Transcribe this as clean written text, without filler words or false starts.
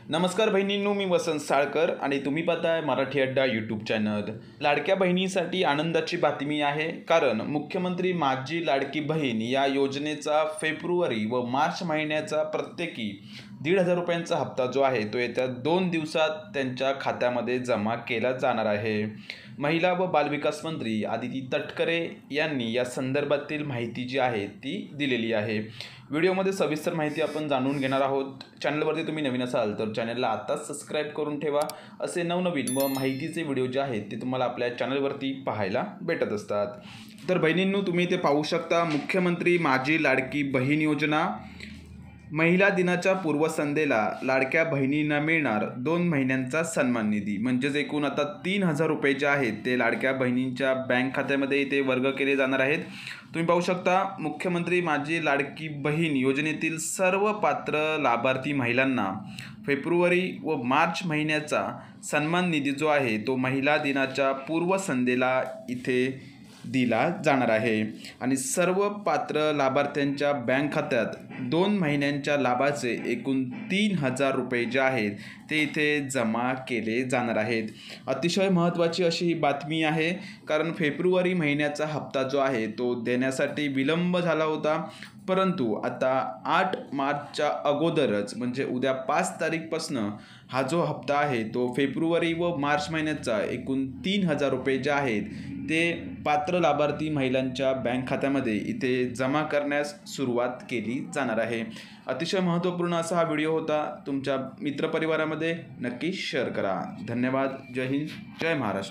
नमस्कार बहिणींनो, मी वसंत साळकर आणि तुम्ही पाहताय मराठी अड्डा यूट्यूब चॅनल। लाडक्या बहिणीसाठी आनंदाची बातमी आहे, कारण मुख्यमंत्री माझी लाडकी बहीण या योजनेचा फेब्रुवारी व मार्च महिन्याचा प्रत्येकी 1,500 रुपयांचा हप्ता जो आहे तो येत्या 2 दिवसात त्यांच्या खात्यामध्ये जमा केला जाणार आहे। महिला व बालविकास मंत्री आदिती तटकरे यांनी या संदर्भातील माहिती जी आहे ती दिलेली आहे। व्हिडिओमध्ये सविस्तर माहिती आपण जाणून घेणार आहोत। चॅनलवरती तुम्ही नवीन असाल तर चॅनलला आताच सबस्क्राइब करून ठेवा। असे नवनवीन व माहितीचे व्हिडिओ जे आहेत ते तुम्हाला आपल्या चॅनलवरती पाहायला भेटत असतात। तर बहिणींनो, तुम्ही इथे पाहू शकता, मुख्यमंत्री माझी लाडकी बहीण योजना महिला दिनाच्या पूर्वसंध्येला लाडक्या बहिणींना मिळणार 2 महिन्यांचा सन्मान निधी। म्हणजेच एकूण आता 3,000 रुपये जे आहेत ते लाडक्या बहिणींच्या बँक खात्यामध्ये इथे वर्ग केले जाणार आहेत। तुम्ही पाहू शकता, मुख्यमंत्री माझी लाडकी बहीण योजनेतील सर्व पात्र लाभार्थी महिलांना फेब्रुवारी व मार्च महिन्याचा सन्मान निधी जो आहे तो महिला दिनाच्या पूर्वसंध्येला इथे दिला जाणार आहे आणि सर्व पात्र लाभार्थ्यांच्या बँक खात्यात 2 महिन्यांच्या लाभाचे एकूण 3,000 रुपये जे आहेत ते इथे जमा केले जाणार आहेत। अतिशय महत्त्वाची अशी ही बातमी आहे, कारण फेब्रुवारी महिन्याचा हप्ता जो आहे तो देण्यासाठी विलंब झाला होता, परंतु आता 8 मार्चच्या अगोदरच म्हणजे उद्या 5 तारीखपासून हा जो हप्ता आहे तो फेब्रुवारी व मार्च महिन्याचा एकूण 3,000 रुपये जे आहेत ते पात्र लाभार्थी महिलांच्या बँक खात्यामध्ये इथे जमा करण्यास सुरुवात केली जाणार आहे। अतिशय महत्त्वपूर्ण असा हा व्हिडिओ होता। तुमच्या मित्रपरिवारामध्ये नक्की शेअर करा। धन्यवाद। जय हिंद, जय महाराष्ट्र।